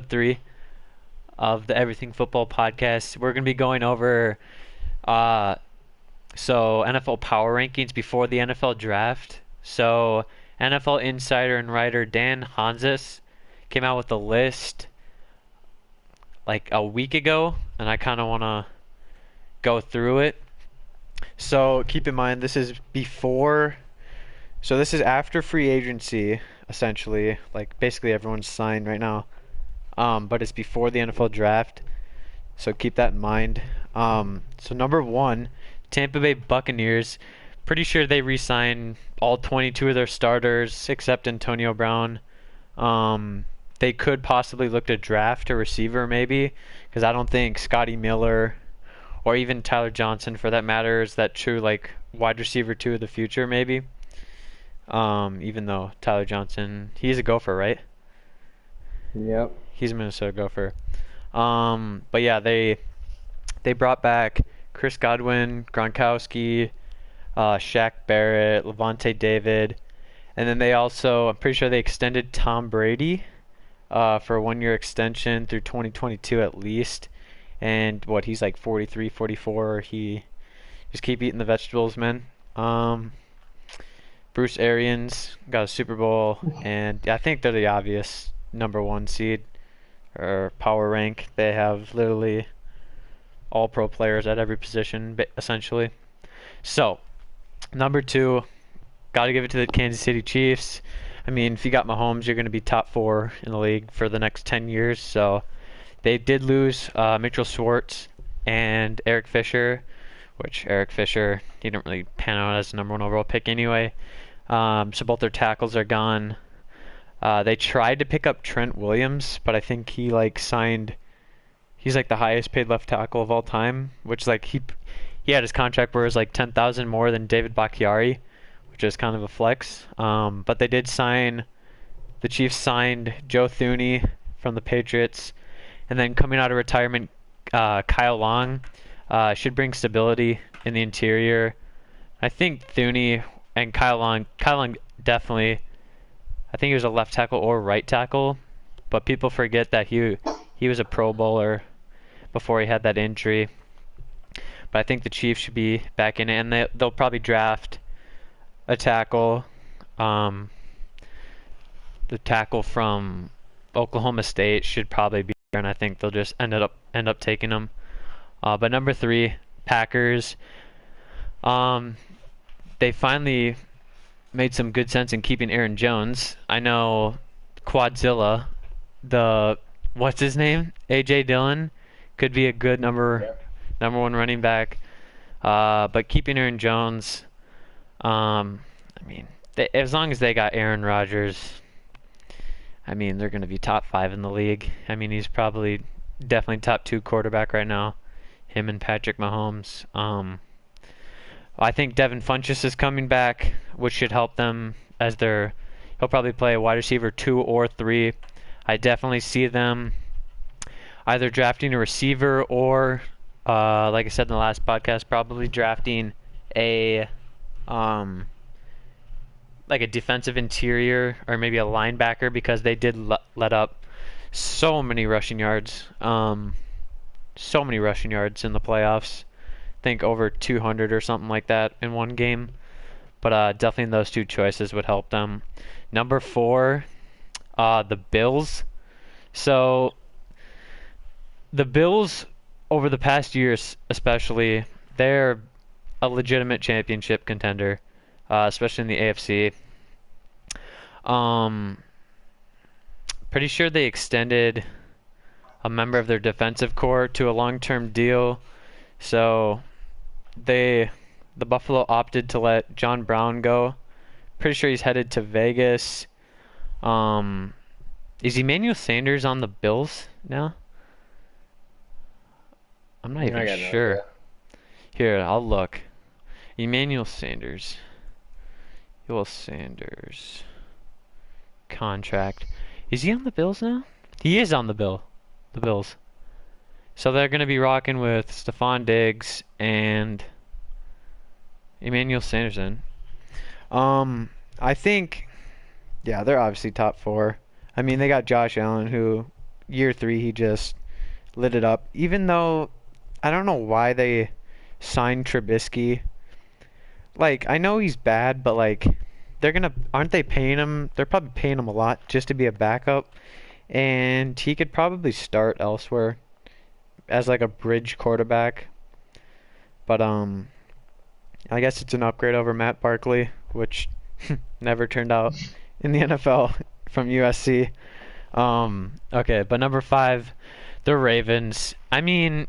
3 of the Everything Football podcast. We're going to be going over uh, NFL power rankings before the NFL draft. So NFL insider and writer Dan Hansis came out with a list like a week ago, and I kind of want to go through it. So keep in mind this is before. So this is after free agency, essentially. Like basically everyone's signed right now. But it's before the NFL draft, so keep that in mind. So number one, Tampa Bay Buccaneers. Pretty sure they re-signed all 22 of their starters except Antonio Brown. They could possibly look to draft a receiver maybe, because I don't think Scotty Miller or even Tyler Johnson, for that matter, is that true like wide receiver two of the future maybe. Even though Tyler Johnson, he's a Gopher, right? Yep. He's a Minnesota Gopher. But yeah, they brought back Chris Godwin, Gronkowski, Shaq Barrett, Levante David, and then they also, I'm pretty sure they extended Tom Brady for a 1 year extension through 2022 at least. And what, he's like 43, 44. He just keep eating the vegetables, man. Bruce Arians got a Super Bowl, and I think they're the obvious number one seed or power rank. They have literally all pro players at every position, essentially. So, number two, got to give it to the Kansas City Chiefs. I mean, if you got Mahomes, you're going to be top four in the league for the next 10 years. So, they did lose Mitchell Schwartz and Eric Fisher, which Eric Fisher, he didn't really pan out as the number one overall pick anyway. So both their tackles are gone. They tried to pick up Trent Williams, but I think he like signed. He's like the highest paid left tackle of all time, which like he had his contract where it was like 10,000 more than David Bakhtiari, which is kind of a flex. But they did sign. The Chiefs signed Joe Thuney from the Patriots, and then coming out of retirement, Kyle Long should bring stability in the interior. I think Thuney and Kyle Long definitely. I think he was a left tackle or right tackle, but people forget that he was a Pro Bowler before he had that injury. But I think the Chiefs should be back in it, and they'll probably draft a tackle. The tackle from Oklahoma State should probably be there, and I think they'll just end up taking him. But number three, Packers. They finally made some good sense in keeping Aaron Jones. I know Quadzilla, what's his name? AJ Dillon could be a good number one running back. But keeping Aaron Jones, I mean, as long as they got Aaron Rodgers, I mean, they're going to be top five in the league. I mean, he's probably definitely top two quarterback right now. Him and Patrick Mahomes. I think Devin Funchess is coming back, which should help them as he'll probably play a wide receiver 2 or 3. I definitely see them either drafting a receiver or, like I said in the last podcast, probably drafting a like a defensive interior or maybe a linebacker, because they did let up so many rushing yards. So many rushing yards in the playoffs. Think over 200 or something like that in one game. But definitely those two choices would help them. Number 4, the Bills. So the Bills, over the past years especially, they're a legitimate championship contender, especially in the AFC. Pretty sure they extended a member of their defensive core to a long-term deal. So the Buffalo opted to let John Brown go. Pretty sure he's headed to Vegas. Is Emmanuel Sanders on the Bills now? I'm not even sure. Here, I'll look. Emmanuel Sanders. Contract. Is he on the Bills now? He is on the Bills. So they're going to be rocking with Stephon Diggs and Emmanuel Sanders in. I think, yeah, they're obviously top 4. I mean, they got Josh Allen, who year 3 he just lit it up. Even though I don't know why they signed Trubisky. Like, I know he's bad, but like aren't they paying him? They're probably paying him a lot just to be a backup, and he could probably start elsewhere as like a bridge quarterback. But I guess it's an upgrade over Matt Barkley, which never turned out in the NFL from USC. Okay, but number 5, the Ravens. I mean,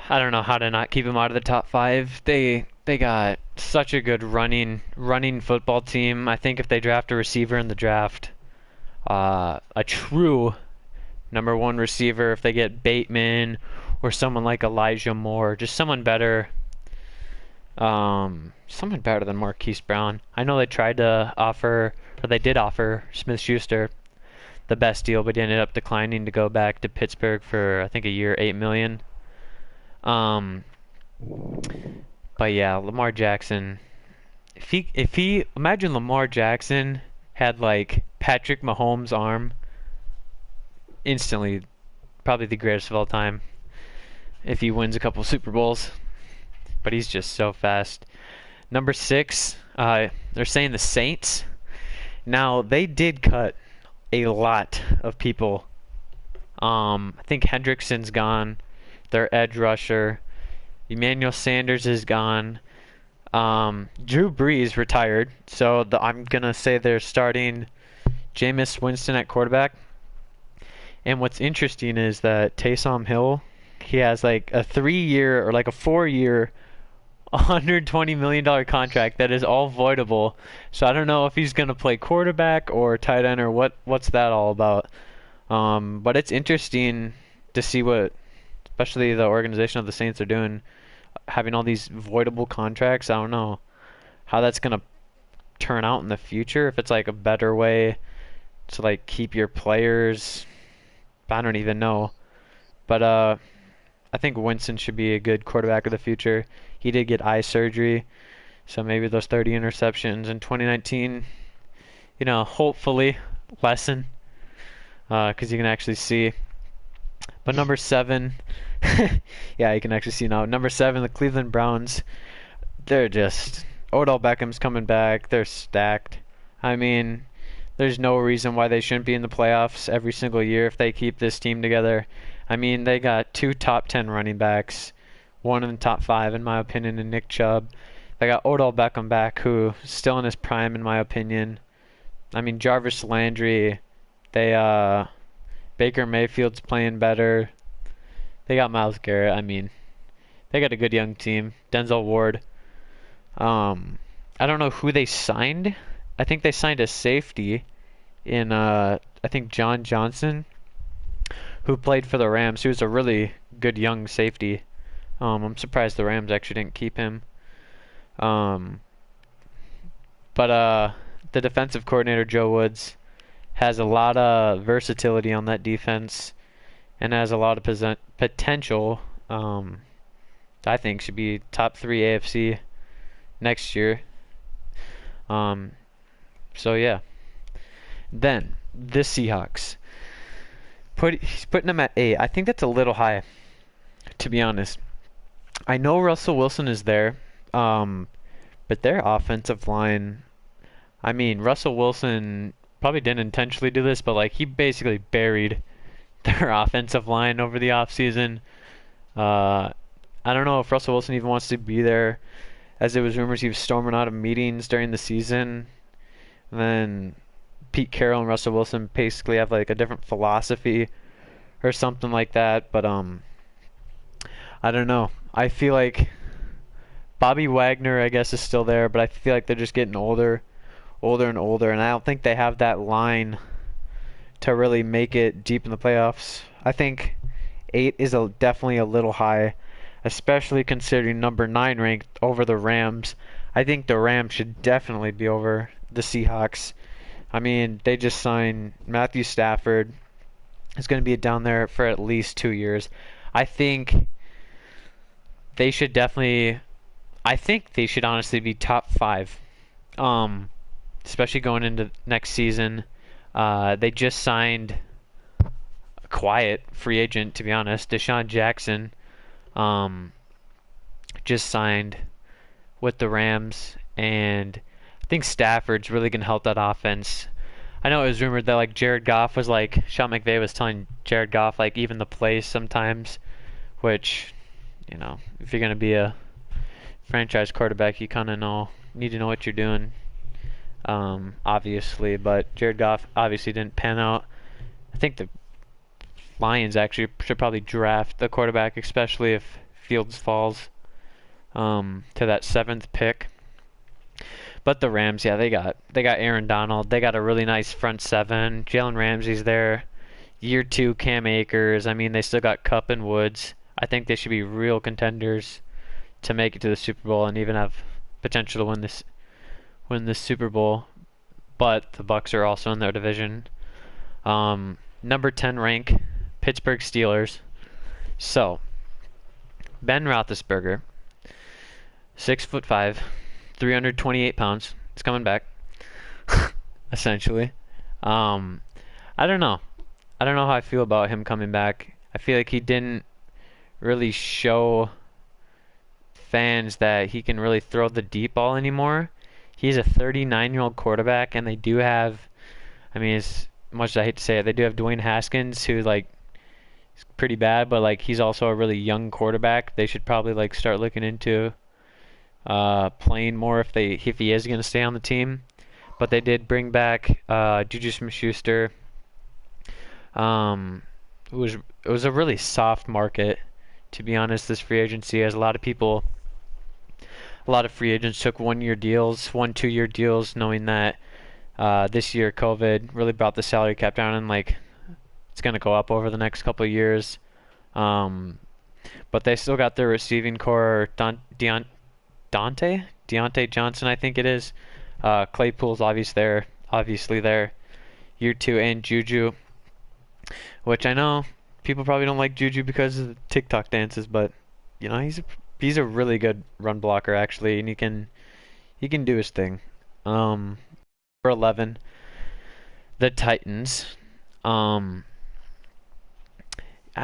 I don't know how to not keep them out of the top 5. They got such a good running football team. I think if they draft a receiver in the draft, a true number 1 receiver, if they get Bateman or someone like Elijah Moore, just someone better. Someone better than Marquise Brown. I know they tried to offer, or they did offer Smith-Schuster the best deal, but he ended up declining to go back to Pittsburgh for I think a year, $8 million. But yeah, Lamar Jackson. If he imagine Lamar Jackson had like Patrick Mahomes' arm, instantly probably the greatest of all time. If he wins a couple Super Bowls, but he's just so fast. Number 6, they're saying the Saints. Now they did cut a lot of people. I think Hendrickson's gone, their edge rusher. Emmanuel Sanders is gone. Drew Brees retired, so I'm gonna say they're starting Jameis Winston at quarterback. And what's interesting is that Taysom Hill, he has like a 3-year or like a 4-year, $120 million contract that is all voidable. So I don't know if he's gonna play quarterback or tight end or what's that all about. But it's interesting to see what, especially the organization of the Saints are doing, having all these voidable contracts. I don't know how that's gonna turn out in the future. If it's like a better way to like keep your players, I don't even know. But I think Winston should be a good quarterback of the future. He did get eye surgery, so maybe those 30 interceptions in 2019, hopefully lessen, because you can actually see. But number 7, yeah, you can actually see now. Number 7, the Cleveland Browns. They're just Odell Beckham's coming back. They're stacked. I mean, there's no reason why they shouldn't be in the playoffs every single year if they keep this team together. I mean, they got 2 top 10 running backs, 1 in the top 5 in my opinion, and Nick Chubb. They got Odell Beckham back, who's still in his prime in my opinion. I mean, Jarvis Landry. Baker Mayfield's playing better. They got Myles Garrett. I mean, they got a good young team. Denzel Ward. I don't know who they signed. I think they signed a safety in I think John Johnson, who played for the Rams. He was a really good young safety. I'm surprised the Rams actually didn't keep him. But the defensive coordinator, Joe Woods, has a lot of versatility on that defense and has a lot of potential. I think should be top 3 AFC next year. So yeah. Then the Seahawks. He's putting them at 8. I think that's a little high, to be honest. I know Russell Wilson is there, but their offensive line. I mean, Russell Wilson probably didn't intentionally do this, but like he basically buried their offensive line over the offseason. I don't know if Russell Wilson even wants to be there, as it was rumors he was storming out of meetings during the season. And then Pete Carroll and Russell Wilson basically have like a different philosophy or something like that. But I don't know. I feel like Bobby Wagner, I guess, is still there, but I feel like they're just getting older and older, and I don't think they have that line to really make it deep in the playoffs. I think 8 is definitely a little high, especially considering number 9 ranked over the Rams. I think the Rams should definitely be over the Seahawks. I mean, they just signed Matthew Stafford. He's going to be down there for at least 2 years. I think they should honestly be top 5. Especially going into next season. They just signed quiet free agent, to be honest. Deshaun Jackson um, just signed with the Rams, and I think Stafford's really gonna help that offense. I know it was rumored that like Jared Goff was like Sean McVay was telling Jared Goff like even the plays sometimes, which if you're gonna be a franchise quarterback, you kind of need to know what you're doing. Obviously, but Jared Goff obviously didn't pan out. I think the Lions actually should probably draft the quarterback, especially if Fields falls to that 7th pick. But the Rams, yeah, they got Aaron Donald. They got a really nice front seven. Jalen Ramsey's there. Year 2, Cam Akers. I mean, they still got Kupp and Woods. I think they should be real contenders to make it to the Super Bowl and even have potential to win this Super Bowl. But the Bucs are also in their division. Number 10 rank, Pittsburgh Steelers. So, Ben Roethlisberger, 6'5", 328 pounds. It's coming back, essentially. I don't know. I don't know how I feel about him coming back. I feel like he didn't really show fans that he can really throw the deep ball anymore. He's a 39-year-old quarterback, and they do have, I mean, as much as I hate to say it, they do have Dwayne Haskins, who like is pretty bad, but like he's also a really young quarterback. They should probably like start looking into playing more if he is going to stay on the team. But they did bring back Juju Smith-Schuster. It was a really soft market, to be honest. This free agency, as a lot of free agents took 1-year deals, 2-year deals, knowing that this year COVID really brought the salary cap down, and like it's going to go up over the next couple of years. But they still got their receiving core. Deontay Johnson, I think it is. Claypool's obviously there. Year 2, and Juju, which I know people probably don't like Juju because of the TikTok dances, but he's a really good run blocker actually, and he can do his thing. For 11, the Titans. I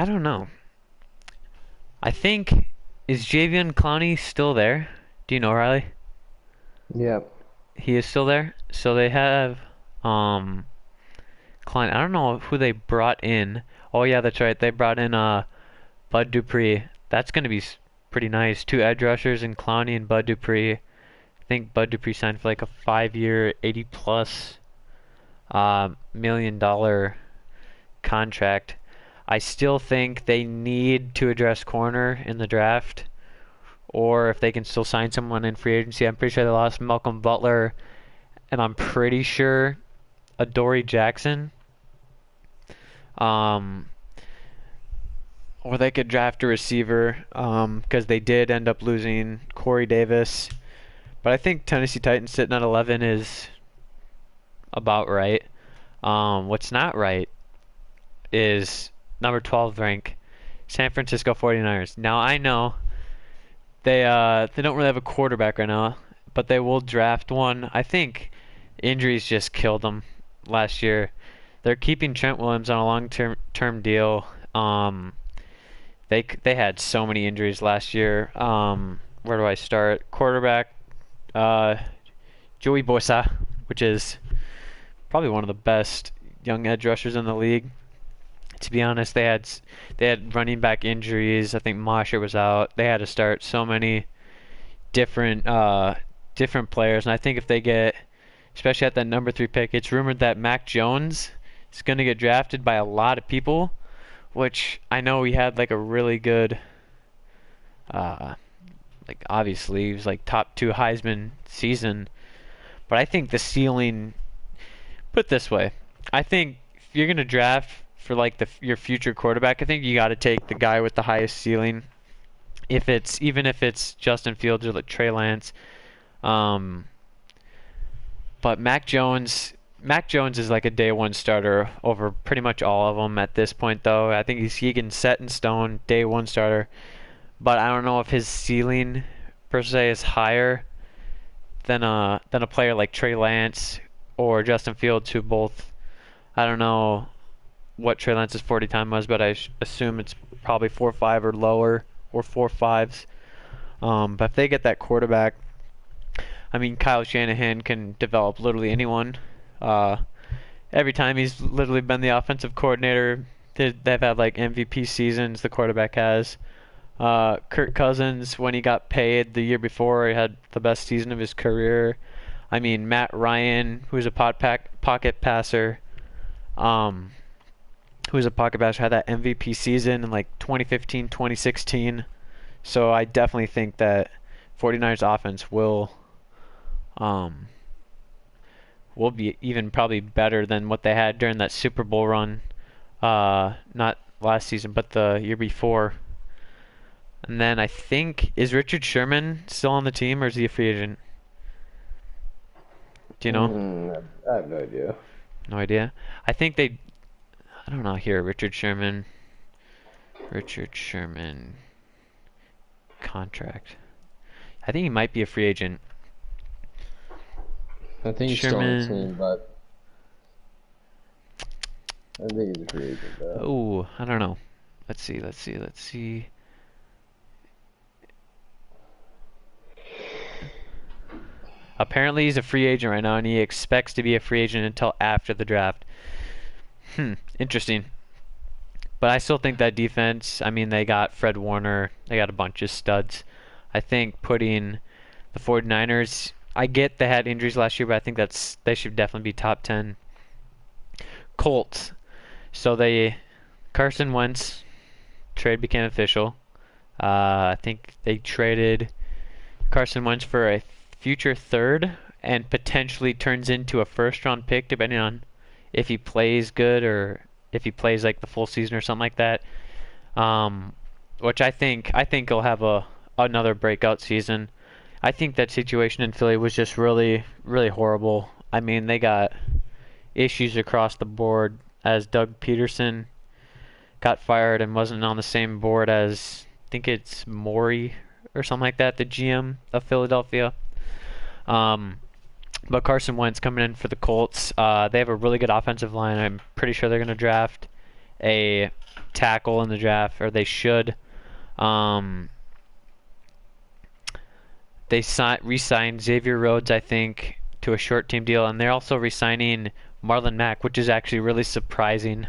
don't know. I think, is Jadeveon Clowney still there? Do you know, Riley? Yep. He is still there. So they have Clowney. I don't know who they brought in. Oh yeah, that's right. They brought in Bud Dupree. That's gonna be pretty nice. 2 edge rushers in Clowney and Bud Dupree. I think Bud Dupree signed for like a 5-year, $80+ million contract. I still think they need to address corner in the draft, or if they can still sign someone in free agency. I'm pretty sure they lost Malcolm Butler, and I'm pretty sure Adoree Jackson. Or they could draft a receiver, because they did end up losing Corey Davis. But I think Tennessee Titans sitting at 11 is about right. What's not right is number 12 rank, San Francisco 49ers. Now I know they don't really have a quarterback right now, but they will draft one. I think injuries just killed them last year. They're keeping Trent Williams on a long-term deal. They had so many injuries last year. Where do I start? Quarterback, Joey Bosa, which is probably one of the best young edge rushers in the league. To be honest, they had running back injuries. I think Mosher was out. They had to start so many different players, and I think if they get, especially at that number 3 pick, it's rumored that Mac Jones is going to get drafted by a lot of people, which I know he had like a really good, like obviously he was like top 2 Heisman season, but I think the ceiling, put it this way, I think if you're going to draft for like your future quarterback, I think you got to take the guy with the highest ceiling. Even if it's Justin Fields or like Trey Lance, but Mac Jones is like a day 1 starter over pretty much all of them at this point, though. I think he can set in stone day 1 starter, but I don't know if his ceiling per se is higher than a player like Trey Lance or Justin Fields, who both, I don't know what Trey Lance's 40 time was, but I assume it's probably 4.5 or lower, or 4.5s. But if they get that quarterback, I mean, Kyle Shanahan can develop literally anyone. Uh, every time he's literally been the offensive coordinator, they've had like MVP seasons. The quarterback has. Kirk Cousins, when he got paid the year before, he had the best season of his career. I mean, Matt Ryan, who's a pocket passer, um, had that MVP season in like 2015, 2016. So I definitely think that 49ers offense um, will be even probably better than what they had during that Super Bowl run. Not last season, but the year before. And then I think, is Richard Sherman still on the team, or is he a free agent? Do you know? I have no idea. No idea. I think they. I don't know here. Richard Sherman contract. I think he might be a free agent. I think he's still on the Sherman. team, but I think he's a free agent though. Oh, I don't know. Let's see. Apparently he's a free agent right now, and he expects to be a free agent until after the draft. Interesting. But I still think that defense, I mean, they got Fred Warner, they got a bunch of studs. I think putting the 49ers, I get they had injuries last year, but I think they should definitely be top 10. Colts. So Carson Wentz trade became official. I think they traded Carson Wentz for a future third and potentially turns into a first round pick depending on if he plays good or if he plays like the full season or something like that. Which I think he'll have another breakout season. I think that situation in Philly was just really, really horrible. I mean, they got issues across the board as Doug Peterson got fired and wasn't on the same board as, I think it's Morey or something like that, the GM of Philadelphia. But Carson Wentz coming in for the Colts. They have a really good offensive line. I'm pretty sure they're going to draft a tackle in the draft, or they should. They re-signed Xavier Rhodes, I think, to a short-team deal, and they're also re-signing Marlon Mack, which is actually really surprising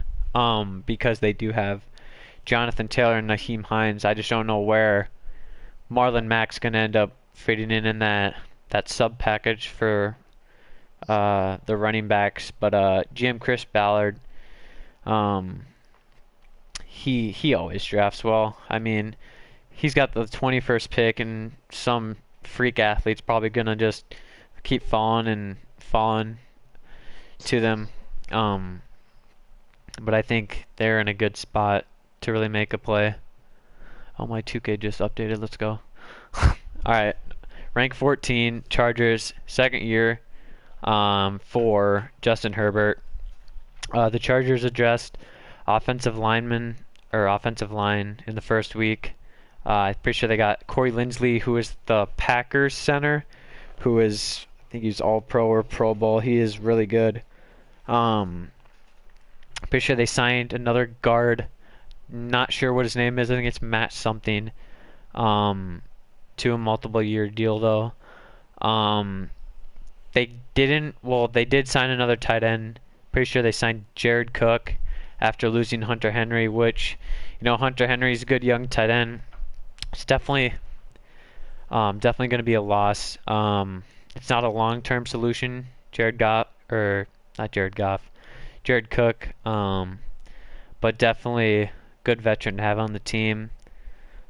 because they do have Jonathan Taylor and Nyheim Hines. I just don't know where Marlon Mack's going to end up fitting in that sub package for the running backs. But GM Chris Ballard, he always drafts well. I mean, he's got the 21st pick, and some freak athlete's probably gonna just keep falling to them. But I think they're in a good spot to really make a play. Oh, my 2K just updated. Let's go. All right, rank 14, Chargers, second year for Justin Herbert. The Chargers addressed offensive line in the first week. I'm pretty sure they got Corey Linsley, who is the Packers center, who is, I think he's All-Pro or Pro Bowl. He is really good. Pretty sure they signed another guard. Not sure what his name is. I think it's Matt something. To a multiple-year deal though. They did sign another tight end. Pretty sure they signed Jared Cook after losing Hunter Henry, which, Hunter Henry's a good young tight end. It's definitely going to be a loss. It's not a long-term solution. Jared Cook, but definitely good veteran to have on the team.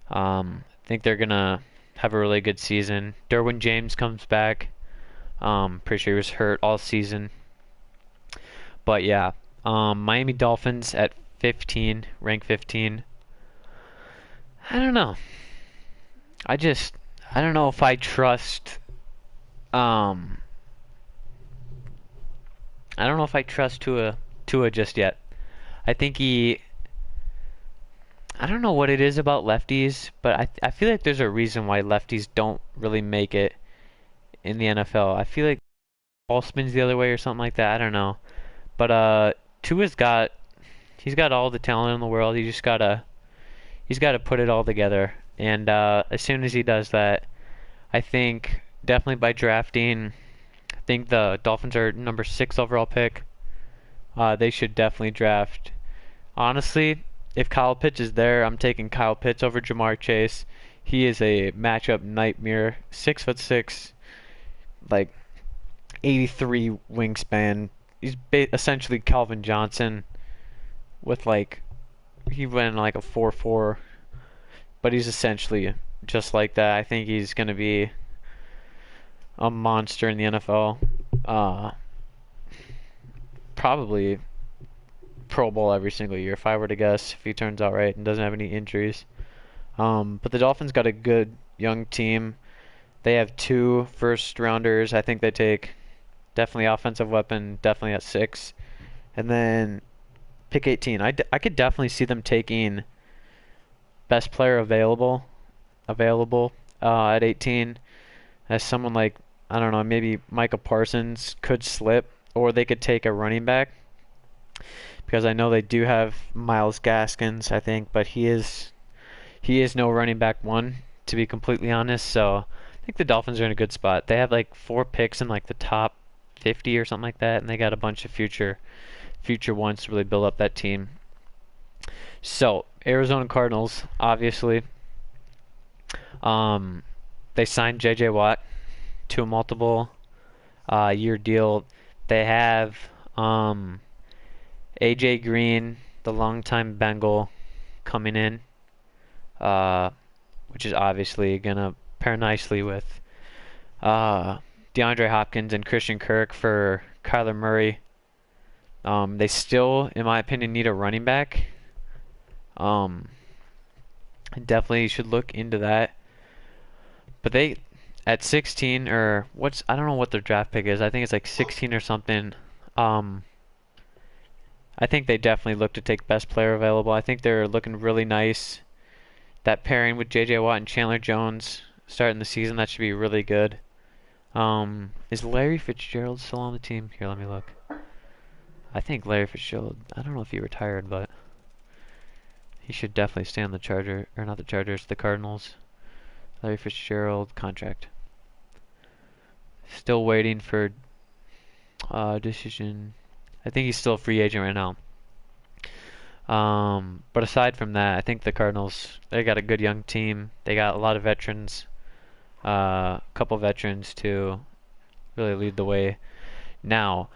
I think they're gonna have a really good season. Derwin James comes back. Pretty sure he was hurt all season. But yeah, Miami Dolphins at 15, rank 15. I don't know. I don't know if I trust. I don't know if I trust Tua just yet. I think I don't know what it is about lefties, but I feel like there's a reason why lefties don't really make it in the NFL. I feel like ball spins the other way or something like that. I don't know. But Tua's got He's got all the talent in the world. He's gotta put it all together. And as soon as he does that, I think definitely by drafting, I think the Dolphins are number 6 overall pick. They should definitely draft. Honestly, if Kyle Pitts is there, I'm taking Kyle Pitts over Jamar Chase. He is a matchup nightmare. 6'6", like 83 wingspan. He's essentially Calvin Johnson with like he went like a 4.4, but he's essentially just like that. I think he's gonna be a monster in the NFL. Probably Pro Bowl every single year if I were to guess, if he turns out right and doesn't have any injuries. But the Dolphins got a good young team. They have 2 first rounders. I think they take definitely offensive weapon, definitely at 6. And then pick 18. I could definitely see them taking best player available at 18. As someone like, I don't know, maybe Micah Parsons could slip, or they could take a running back. Because I know they do have Myles Gaskins, I think, but he is no running back one, to be completely honest. So I think the Dolphins are in a good spot. They have like 4 picks in like the top 50 or something like that, and they got a bunch of future ones to really build up that team. So Arizona Cardinals, obviously, they signed J.J. Watt to a multiple year deal. They have AJ Green, the longtime Bengal, coming in, which is obviously gonna pair nicely with DeAndre Hopkins and Christian Kirk for Kyler Murray. They still, in my opinion, need a running back. Definitely should look into that. But they, at 16, or I don't know what their draft pick is. I think it's like 16 or something. I think they definitely look to take best player available. I think they're looking really nice. That pairing with J.J. Watt and Chandler Jones starting the season, that should be really good. Is Larry Fitzgerald still on the team? Here, let me look. I think Larry Fitzgerald, I don't know if he retired, but he should definitely stay on the the Cardinals. Larry Fitzgerald contract. Still waiting for decision. I think he's still a free agent right now. But aside from that, I think the Cardinals, they got a good young team. They got a lot of veterans. A couple veterans to really lead the way. Now,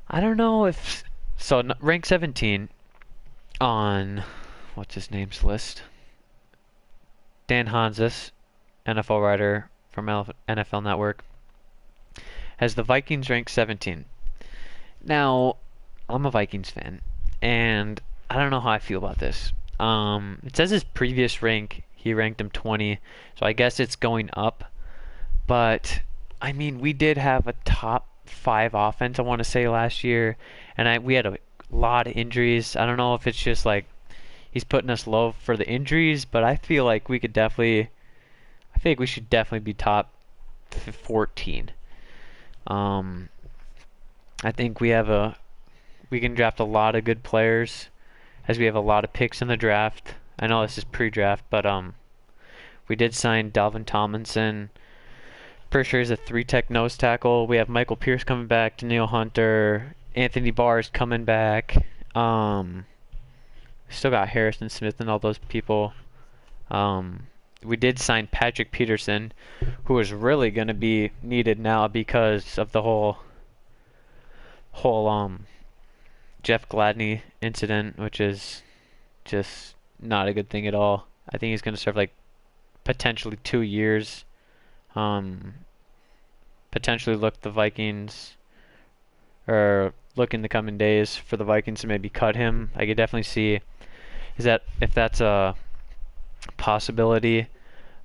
I don't know if... So, rank 17 on... What's his name's list? Dan Hanzus, NFL writer from NFL Network, has the Vikings ranked 17. Now, I'm a Vikings fan, and I don't know how I feel about this. It says his previous rank, he ranked him 20, so I guess it's going up. But, I mean, we did have a top 5 offense, I want to say, last year, and we had a lot of injuries. I don't know if it's just like he's putting us low for the injuries, but I feel like we should definitely be top 14. I think we can draft a lot of good players, as we have a lot of picks in the draft. I know this is pre-draft, but we did sign Dalvin Tomlinson. Pretty sure he's a 3-tech nose tackle. We have Michael Pierce coming back, Danielle Hunter, Anthony Barr is coming back. Still got Harrison Smith and all those people. We did sign Patrick Peterson, who is really going to be needed now because of the whole Jeff Gladney incident, which is just not a good thing at all. I think he's going to serve like potentially 2 years. Potentially look in the coming days for the Vikings to maybe cut him. I could definitely see if that's a possibility.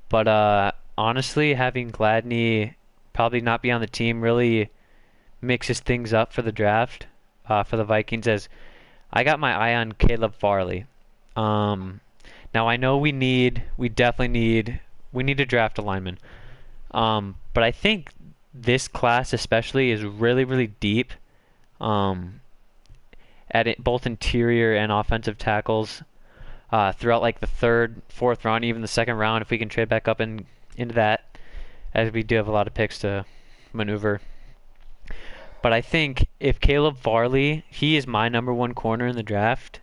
But honestly, having Gladney probably not be on the team really mixes things up for the draft for the Vikings, as I got my eye on Caleb Farley. Now I know we definitely need to draft a lineman. But I think this class especially is really, really deep. at it, both interior and offensive tackles throughout like the third, fourth round, even the second round, if we can trade back up into that, as we do have a lot of picks to maneuver. But I think if Caleb Farley, he is my number one corner in the draft,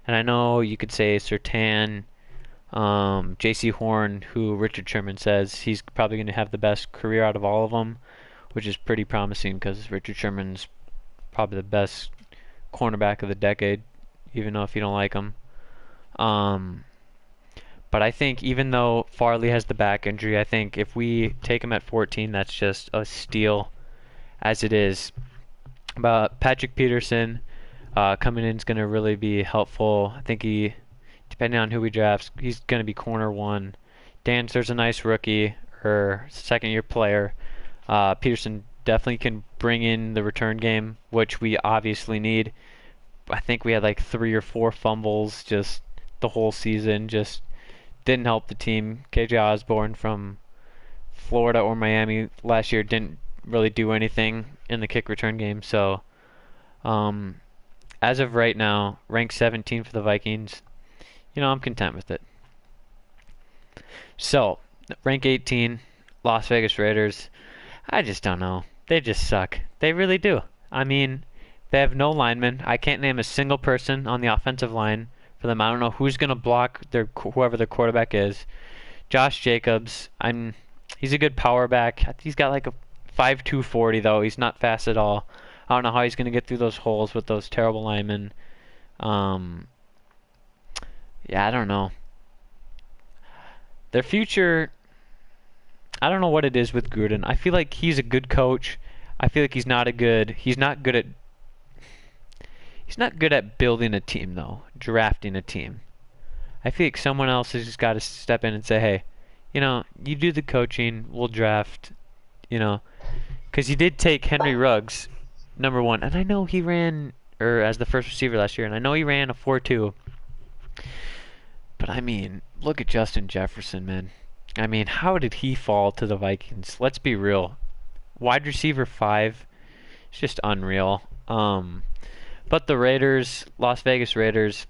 and I know you could say Surtain, J.C. Horn, who Richard Sherman says he's probably going to have the best career out of all of them, which is pretty promising because Richard Sherman's probably the best cornerback of the decade, even though if you don't like him. But I think even though Farley has the back injury, I think if we take him at 14, that's just a steal as it is. But Patrick Peterson coming in is going to really be helpful. I think he, depending on who we draft, he's going to be corner one. Dancer's a nice rookie or second-year player. Peterson definitely can bring in the return game, which we obviously need. I think we had like 3 or 4 fumbles just the whole season. Just didn't help the team. KJ Osborne from Florida or Miami last year didn't really do anything in the kick return game. So as of right now, ranked 17 for the Vikings. I'm content with it. So, rank 18, Las Vegas Raiders. I just don't know. They just suck. They really do. I mean, they have no linemen. I can't name a single person on the offensive line for them. I don't know who's going to block whoever their quarterback is. Josh Jacobs, he's a good power back. He's got like a 5'2", 40 though. He's not fast at all. I don't know how he's going to get through those holes with those terrible linemen. Yeah, I don't know. Their future, I don't know what it is with Gruden. I feel like he's a good coach. I feel like he's not good at building a team though, drafting a team. I feel like someone else has just got to step in and say, hey, you do the coaching, we'll draft, because he did take Henry Ruggs, number 1, and I know he ran as the first receiver last year, and I know he ran a 4.2. But I mean, look at Justin Jefferson, man. I mean, how did he fall to the Vikings? Let's be real. Wide receiver 5, it's just unreal. But the Raiders, Las Vegas Raiders,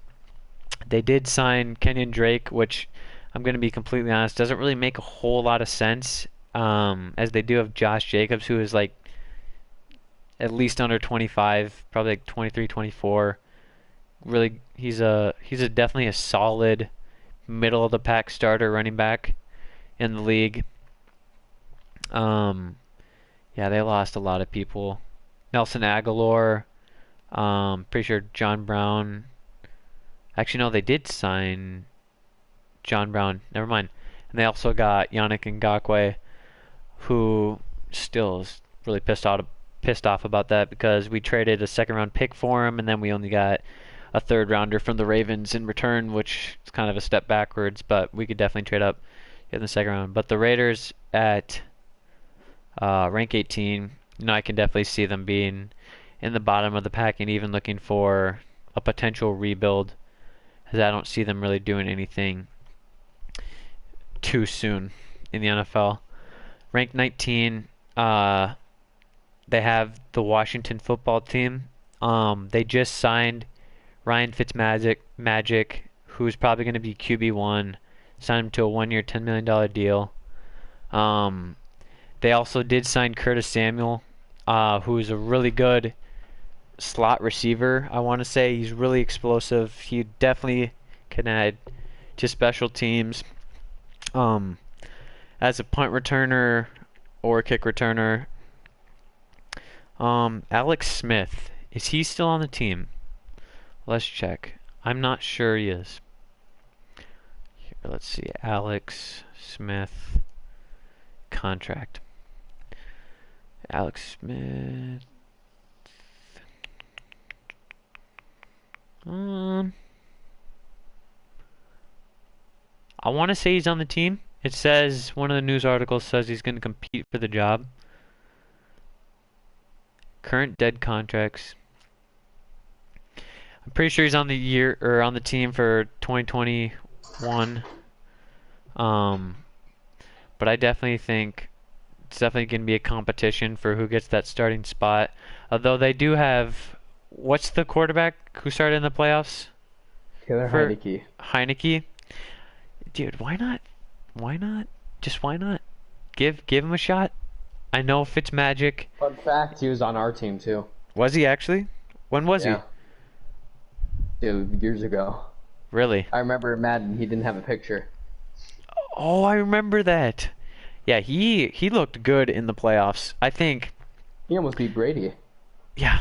they did sign Kenyon Drake, which I'm going to be completely honest, doesn't really make a whole lot of sense, as they do have Josh Jacobs, who is like at least under 25, probably like 23, 24. Really, he's definitely a solid middle of the pack starter running back in the league. Yeah, they lost a lot of people. Nelson Aguilar, pretty sure John Brown. Actually, no, they did sign John Brown. Never mind. And they also got Yannick Ngakoue, who still is really pissed off about that because we traded a second-round pick for him, and then we only got a third-rounder from the Ravens in return, which is kind of a step backwards, but we could definitely trade up in the second round. But the Raiders at rank 18, I can definitely see them being in the bottom of the pack and even looking for a potential rebuild, as I don't see them really doing anything too soon in the NFL. Ranked 19, they have the Washington football team. They just signed Ryan Fitzmagic, who's probably going to be QB1, signed him to a 1-year, $10 million deal. They also did sign Curtis Samuel, who is a really good slot receiver, I want to say. He's really explosive. He definitely can add to special teams. As a punt returner or kick returner. Alex Smith, is he still on the team? Let's check. I'm not sure he is. Here, let's see. Alex Smith contract. Alex Smith. I want to say he's on the team. It says, one of the news articles says he's going to compete for the job. Current dead contracts. I'm pretty sure he's on the team for 2021. But I definitely think it's definitely going to be a competition for who gets that starting spot. Although they do have what's the quarterback who started in the playoffs Taylor for Heineke. Heineke? Dude, why not? Why not? Just why not? Give him a shot. I know Fitzmagic. Fun fact, he was on our team too. Was he actually? When was he? Yeah, dude, years ago. Really? I remember Madden, he didn't have a picture. Oh, I remember that. Yeah, he looked good in the playoffs. I think, He almost beat Brady. yeah,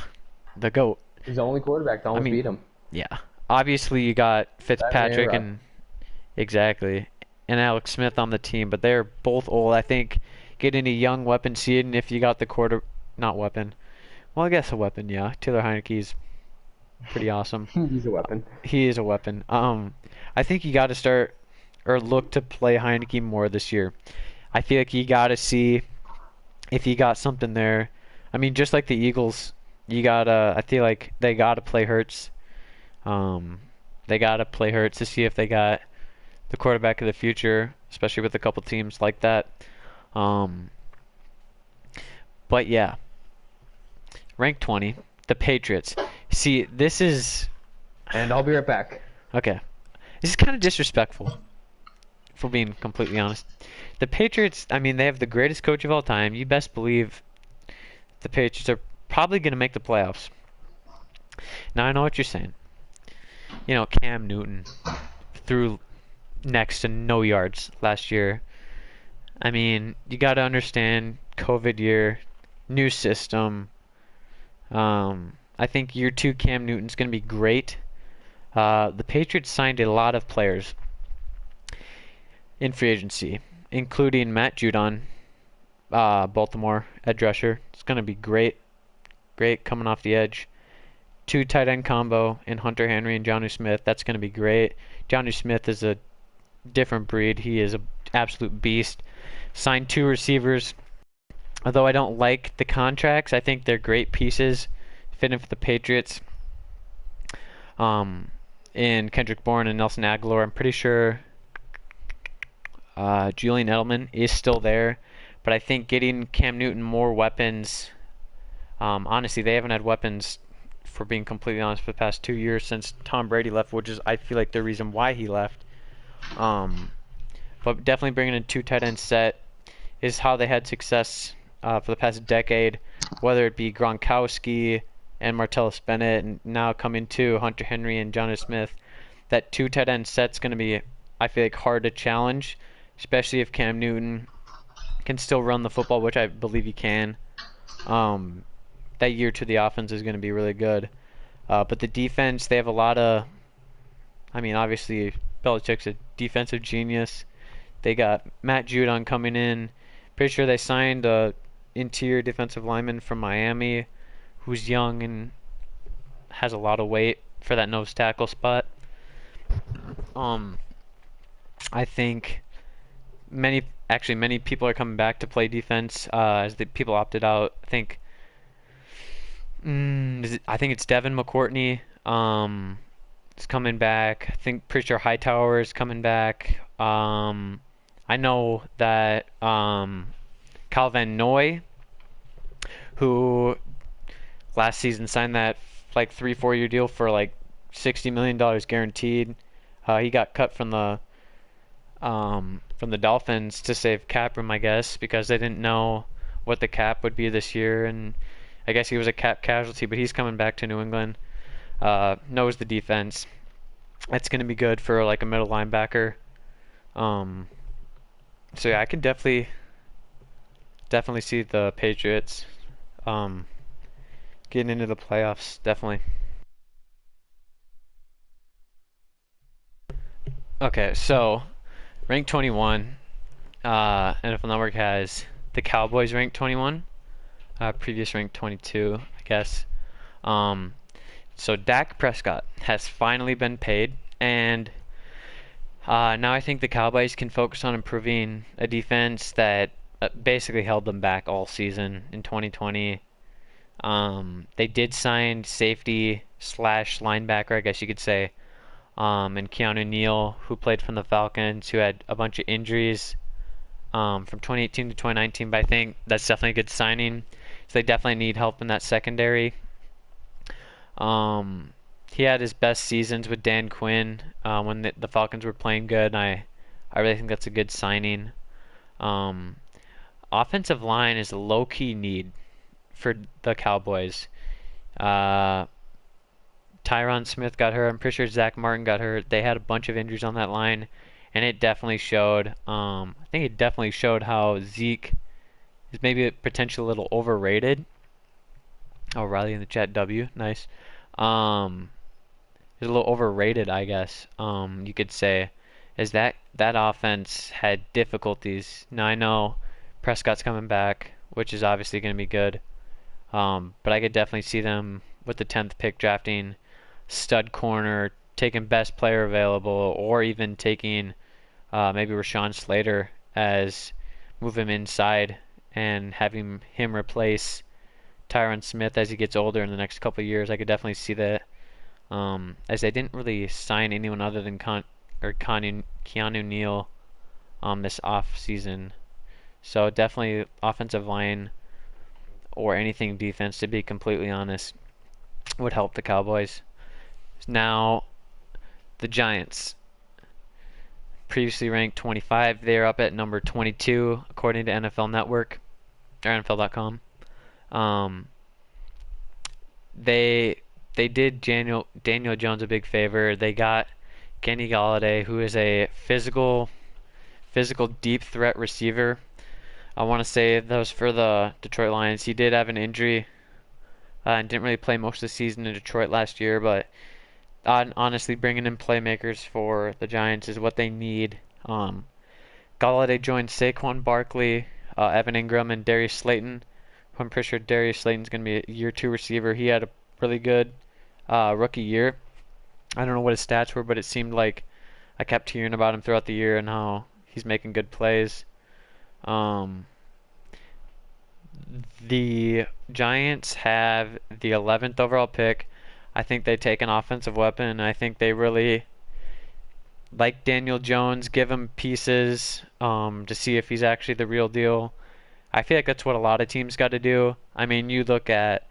the GOAT. He's the only quarterback to almost mean, beat him. Yeah. Obviously, you got That Fitzpatrick era. and exactly, and Alex Smith on the team, but they're both old. I think getting a young weapon seed, and if you got the not weapon. Well, I guess a weapon, yeah. Taylor Heineke's pretty awesome. He's a weapon. He is a weapon. I think you got to start or look to play Heineke more this year. I feel like you got to see if you got something there. I mean, just like the Eagles, you gotta. I feel like they gotta play Hurts. Um, they gotta play Hurts to see if they got the quarterback of the future, especially with a couple teams like that. Um, but yeah, rank 20, the Patriots. See, this is And I'll be right back. okay. This is kind of disrespectful, for being completely honest. The Patriots, I mean, they have the greatest coach of all time. You best believe the Patriots are probably going to make the playoffs. Now, I know what you're saying. You know, Cam Newton threw next to no yards last year. I mean, you got to understand COVID year, new system. I think year two Cam Newton's going to be great. The Patriots signed a lot of players in free agency, including Matt Judon, Baltimore edge rusher. It's going to be great. Great coming off the edge. Two tight end combo in Hunter Henry and Jonnu Smith. That's going to be great. Jonnu Smith is a different breed. He is an absolute beast. Signed two receivers. Although I don't like the contracts, I think they're great pieces fitting for the Patriots. In Kendrick Bourne and Nelson Aguilar, I'm pretty sure Julian Edelman is still there. But I think getting Cam Newton more weapons. Honestly, they haven't had weapons, for being completely honest, for the past 2 years since Tom Brady left, which is, I feel like, the reason why he left. But definitely bringing in two tight end set is how they had success for the past decade, whether it be Gronkowski and Martellus Bennett, and now coming to Hunter Henry and Jonnu Smith. That two tight end set's going to be, I feel like, hard to challenge, especially if Cam Newton can still run the football, which I believe he can. That year to the offense is going to be really good. But the defense, they have a lot of, I mean, obviously, Belichick's a defensive genius. They got Matt Judon coming in. Pretty sure they signed a interior defensive lineman from Miami who's young and has a lot of weight for that nose tackle spot. I think many people are coming back to play defense as the people opted out. I think it's Devin McCourtney. Is coming back. Pretty sure Hightower is coming back. I know that Kyle Van Noy, who last season signed that like 3-4 year deal for like $60 million guaranteed. He got cut from the Dolphins to save cap room, I guess, because they didn't know what the cap would be this year, and I guess he was a cap casualty, but he's coming back to New England. Knows the defense. That's going to be good for like a middle linebacker. So yeah, I can definitely see the Patriots getting into the playoffs. Definitely. Okay, so ranked 21. NFL Network has the Cowboys ranked 21. Previous ranked 22, I guess. So Dak Prescott has finally been paid, and now I think the Cowboys can focus on improving a defense that basically held them back all season in 2020. They did sign safety slash linebacker, I guess you could say, and Keanu Neal, who played from the Falcons, who had a bunch of injuries from 2018 to 2019, but I think that's definitely a good signing. So they definitely need help in that secondary. He had his best seasons with Dan Quinn when the Falcons were playing good. And I really think that's a good signing. Um, Offensive line is a low-key need for the Cowboys. Uh, Tyron Smith got hurt. I'm pretty sure Zach Martin got hurt. They had a bunch of injuries on that line, and it definitely showed. I think it definitely showed how Zeke is maybe potentially a little overrated. Oh, Riley in the chat, W, nice. Um, is a little overrated, I guess. You could say, is that offense had difficulties. Now I know Prescott's coming back, which is obviously going to be good. But I could definitely see them with the 10th pick drafting stud corner, taking best player available, or even taking maybe Rashawn Slater as move him inside and having him replace Tyron Smith as he gets older in the next couple of years. I could definitely see that. As they didn't really sign anyone other than Keanu Neal this off season. So definitely offensive line or anything defense, to be completely honest, would help the Cowboys. Now, the Giants, previously ranked 25, they're up at number 22 according to NFL Network or NFL.com. They did Daniel Jones a big favor. They got Kenny Golladay, who is a physical deep threat receiver. I want to say that was for the Detroit Lions. He did have an injury and didn't really play most of the season in Detroit last year, but honestly, bringing in playmakers for the Giants is what they need. Golladay joined Saquon Barkley, Evan Ingram, and Darius Slayton. I'm pretty sure Darius Slayton's going to be a year 2 receiver. He had a really good rookie year. I don't know what his stats were, but it seemed like I kept hearing about him throughout the year and how he's making good plays. The Giants have the 11th overall pick. I think they take an offensive weapon. I think they really like Daniel Jones, give him pieces to see if he's actually the real deal. I feel like that's what a lot of teams got to do. I mean, you look at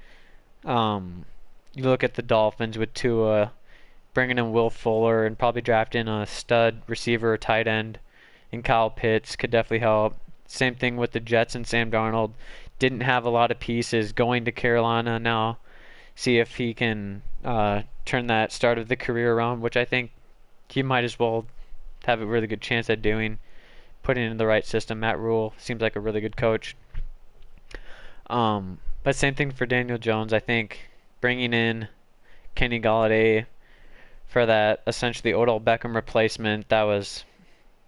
the Dolphins with Tua, bringing in Will Fuller and probably drafting a stud receiver or tight end, and Kyle Pitts could definitely help. Same thing with the Jets and Sam Darnold. Didn't have a lot of pieces going to Carolina now. See if he can turn that start of the career around, which I think he might as well have a really good chance at doing. Putting in the right system. Matt Rule seems like a really good coach. But same thing for Daniel Jones. I think bringing in Kenny Golladay for that essentially Odell Beckham replacement that was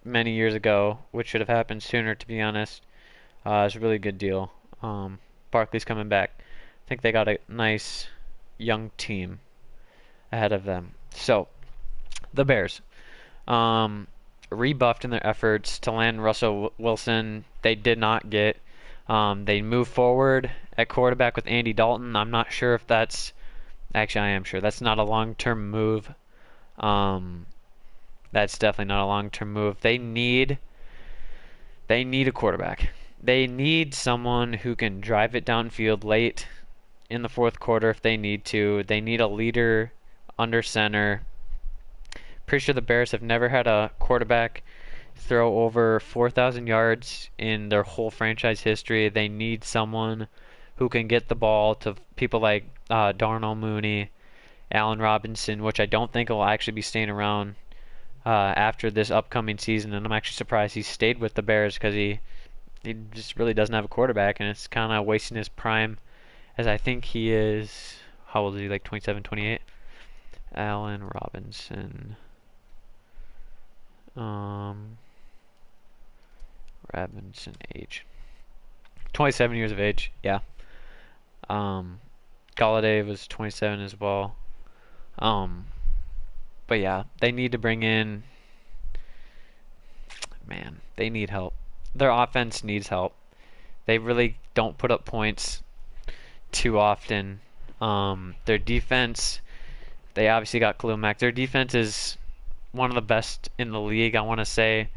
many years ago, which should have happened sooner, to be honest, is a really good deal. Barkley's coming back. I think they got a nice young team ahead of them. So, the Bears. Rebuffed in their efforts to land Russell Wilson. They did not get. They moved forward at quarterback with Andy Dalton. I'm not sure if that's... Actually, I am sure. That's not a long-term move. That's definitely not a long-term move. They need a quarterback. They need someone who can drive it downfield late in the fourth quarter if they need to. They need a leader under center. Pretty sure the Bears have never had a quarterback throw over 4,000 yards in their whole franchise history. They need someone who can get the ball to people like Darnell Mooney, Allen Robinson, which I don't think will actually be staying around after this upcoming season. And I'm actually surprised he stayed with the Bears because he just really doesn't have a quarterback, and it's kind of wasting his prime, as I think he is, how old is he, like 27, 28? Allen Robinson. Robinson age. 27 years of age, yeah. Golladay was 27 as well. But yeah, they need to bring in... Man, they need help. Their offense needs help. They really don't put up points too often. Their defense, they obviously got Khalil Mack. Their defense is one of the best in the league, I want to say,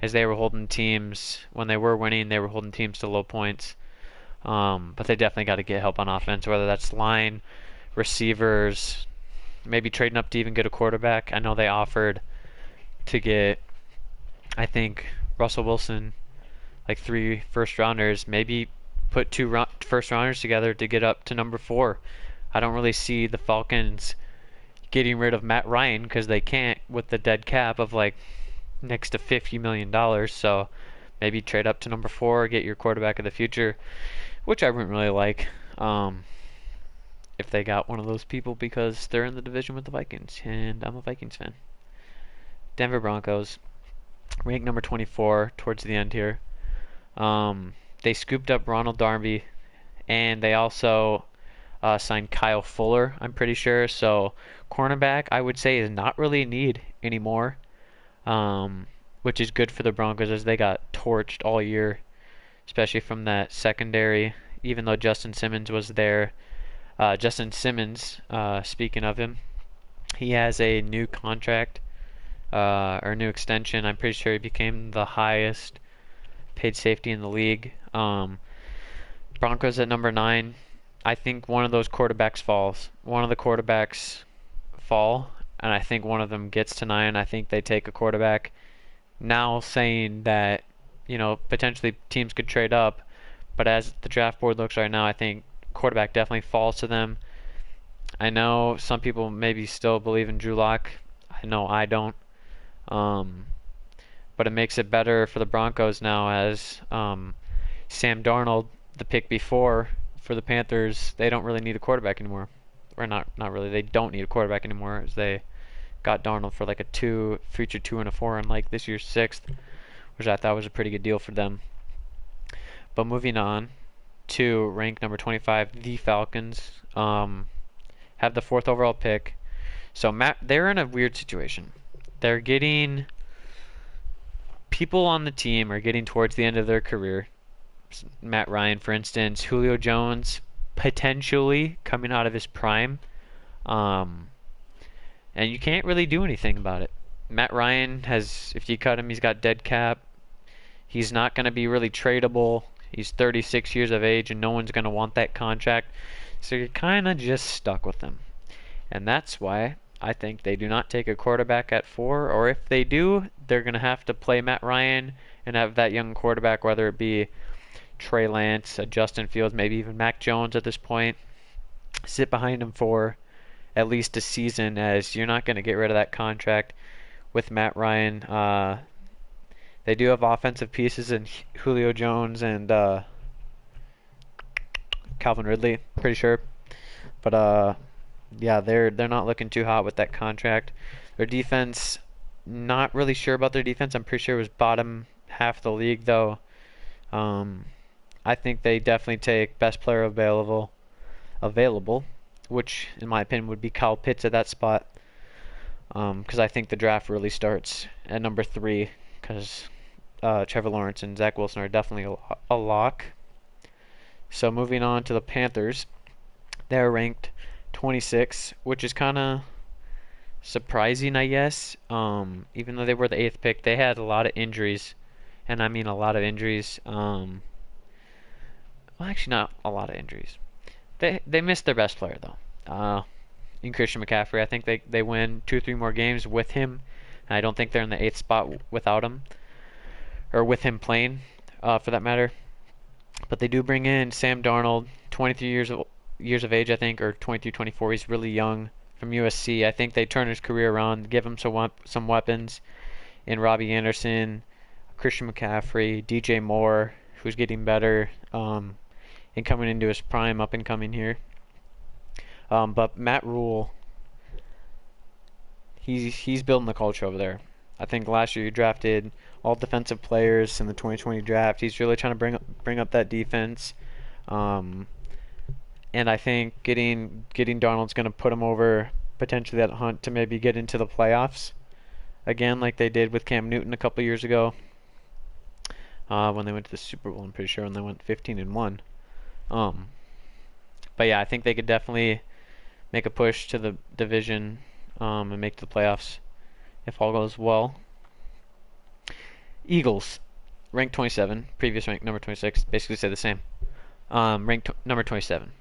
as they were holding teams, when they were winning, they were holding teams to low points. But they definitely got to get help on offense, whether that's line, receivers, maybe trading up to even get a quarterback. I know they offered to get, I think, Russell Wilson, like 3 first rounders, maybe put 2 first rounders together to get up to number 4. I don't really see the Falcons getting rid of Matt Ryan because they can't with the dead cap of like next to $50 million. So maybe trade up to number 4, get your quarterback of the future, which I wouldn't really like if they got one of those people because they're in the division with the Vikings, and I'm a Vikings fan. Denver Broncos, ranked number 24 towards the end here. They scooped up Ronald Darby, and they also signed Kyle Fuller, I'm pretty sure. So cornerback, I would say, is not really a need anymore, which is good for the Broncos as they got torched all year, especially from that secondary, even though Justin Simmons was there. Justin Simmons, speaking of him, he has a new contract or new extension. I'm pretty sure he became the highest paid safety in the league. Broncos at number 9. I think one of those quarterbacks falls. One of the quarterbacks fall, and I think one of them gets to 9. I think they take a quarterback. Now saying that, potentially teams could trade up, but as the draft board looks right now, I think quarterback definitely falls to them. I know some people maybe still believe in Drew Lock. I know I don't. But it makes it better for the Broncos now as Sam Darnold, the pick before for the Panthers, they don't really need a quarterback anymore. Or not really. They don't need a quarterback anymore as they got Darnold for like a future 2 and a 4 and like this year's 6th, which I thought was a pretty good deal for them. But moving on to rank number 25, the Falcons have the 4th overall pick. So they're in a weird situation. They're getting people on the team are getting towards the end of their career. Matt Ryan, for instance, Julio Jones potentially coming out of his prime, and you can't really do anything about it. Matt Ryan has, if you cut him, he's got dead cap. He's not going to be really tradable. He's 36 years of age, and no one's going to want that contract. So you're kind of just stuck with him. And that's why I think they do not take a quarterback at 4, or if they do, they're going to have to play Matt Ryan and have that young quarterback, whether it be Trey Lance, Justin Fields, maybe even Mac Jones at this point, sit behind him for at least a season, as you're not going to get rid of that contract with Matt Ryan. They do have offensive pieces in Julio Jones and Calvin Ridley, pretty sure. But yeah, they're not looking too hot with that contract. Their defense, not really sure about their defense. I'm pretty sure it was bottom half of the league, though. I think they definitely take best player available, which in my opinion would be Kyle Pitts at that spot. Because I think the draft really starts at number 3, because Trevor Lawrence and Zach Wilson are definitely a lock. So moving on to the Panthers, they're ranked 26, which is kind of surprising, I guess. Even though they were the 8th pick, they had a lot of injuries, and I mean a lot of injuries. Well, actually, not a lot of injuries. They missed their best player though. In Christian McCaffrey, I think they win 2 or 3 more games with him. And I don't think they're in the 8th spot without him, or with him playing, for that matter. But they do bring in Sam Darnold, 23 years of age, I think, or 23, 24. He's really young, from USC. I think they turn his career around, give him some weapons in Robbie Anderson, Christian McCaffrey, DJ Moore, who's getting better and coming into his prime, up and coming here. But Matt Rule, he's building the culture over there. I think last year he drafted all defensive players in the 2020 draft. He's really trying to bring up that defense. And I think getting Darnold's going to put him over potentially that hunt to maybe get into the playoffs again, like they did with Cam Newton a couple years ago when they went to the Super Bowl. I'm pretty sure when they went 15-1. But yeah, I think they could definitely make a push to the division and make the playoffs if all goes well. Eagles, ranked 27, previous rank number 26, basically say the same. Ranked number 27.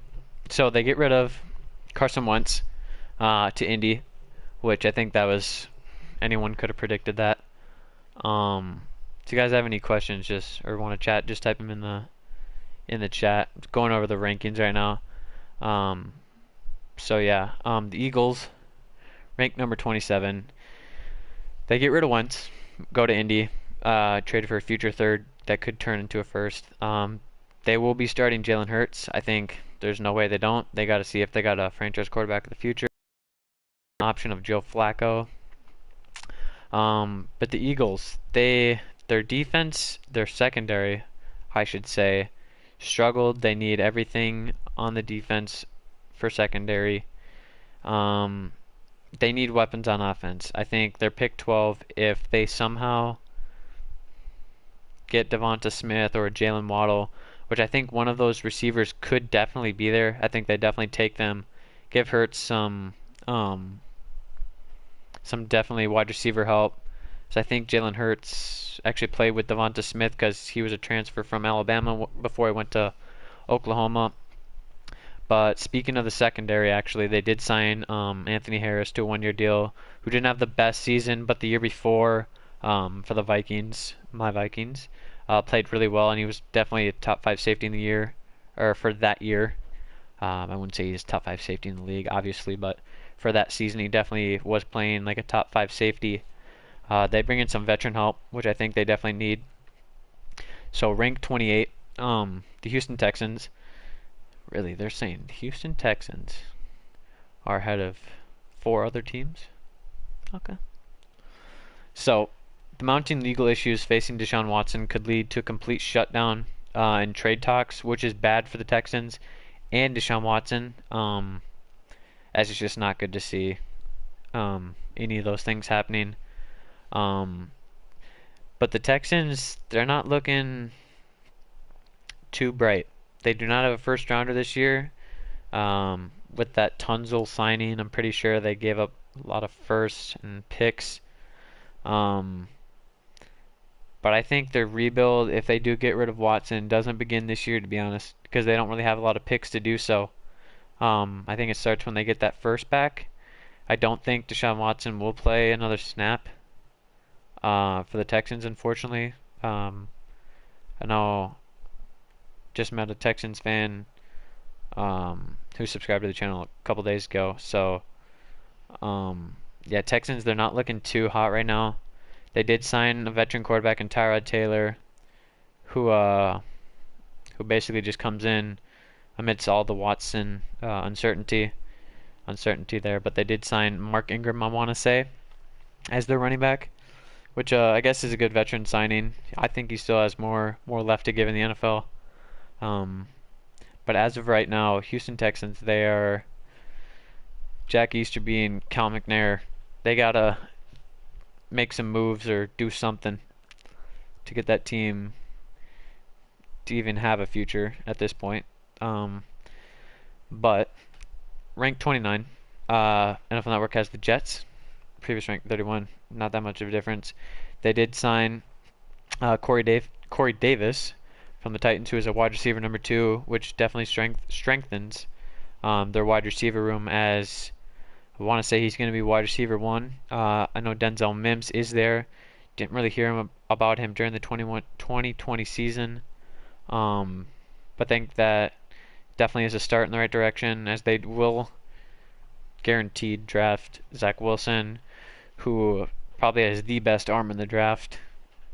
So they get rid of Carson Wentz to Indy, which I think that was anyone could have predicted that. If you guys have any questions, just or want to chat, just type them in the chat. Going over the rankings right now. So yeah, the Eagles ranked number 27. They get rid of Wentz, go to Indy, trade for a future third that could turn into a first. They will be starting Jalen Hurts. I think there's no way they don't. They got to see if they got a franchise quarterback of the future. Option of Joe Flacco. But the Eagles, their defense, their secondary, I should say, struggled. They need everything on the defense for secondary. They need weapons on offense. I think they're pick 12 if they somehow get Devonta Smith or Jalen Waddle, which I think one of those receivers could definitely be there. I think they definitely take them, give Hurts some definitely wide receiver help. So I think Jalen Hurts actually played with Devonta Smith because he was a transfer from Alabama before he went to Oklahoma. But speaking of the secondary, actually, they did sign Anthony Harris to a one-year deal, who didn't have the best season, but the year before for the Vikings, my Vikings, played really well, and he was definitely a top 5 safety in the year, or for that year. I wouldn't say he's top 5 safety in the league, obviously, but for that season, he definitely was playing like a top 5 safety. They bring in some veteran help, which I think they definitely need. So ranked 28, the Houston Texans. Really, they're saying the Houston Texans are ahead of 4 other teams? Okay. So, the mounting legal issues facing Deshaun Watson could lead to a complete shutdown in trade talks, which is bad for the Texans and Deshaun Watson, as it's just not good to see any of those things happening. But the Texans, they're not looking too bright. They do not have a first rounder this year. With that Tunzel signing, I'm pretty sure they gave up a lot of firsts and picks. But I think their rebuild, if they do get rid of Watson, doesn't begin this year, to be honest, because they don't really have a lot of picks to do so. I think it starts when they get that first back. I don't think Deshaun Watson will play another snap for the Texans, unfortunately. I know just met a Texans fan who subscribed to the channel a couple days ago. So, yeah, Texans, they're not looking too hot right now. They did sign a veteran quarterback in Tyrod Taylor, who basically just comes in amidst all the Watson uncertainty there. But they did sign Mark Ingram, I want to say, as their running back, which I guess is a good veteran signing. I think he still has more left to give in the NFL. But as of right now, Houston Texans, they are Jack Easterby and Cal McNair. They gotta make some moves or do something to get that team to even have a future at this point. But ranked 29, NFL Network has the Jets. Previous rank 31, not that much of a difference. They did sign Corey Davis from the Titans, who is a wide receiver number 2, which definitely strengthens their wide receiver room, as I want to say he's going to be wide receiver 1. I know Denzel Mims is there. Didn't really hear about him during the 2020 season. But think that definitely is a start in the right direction, as they will guaranteed draft Zach Wilson, who probably has the best arm in the draft,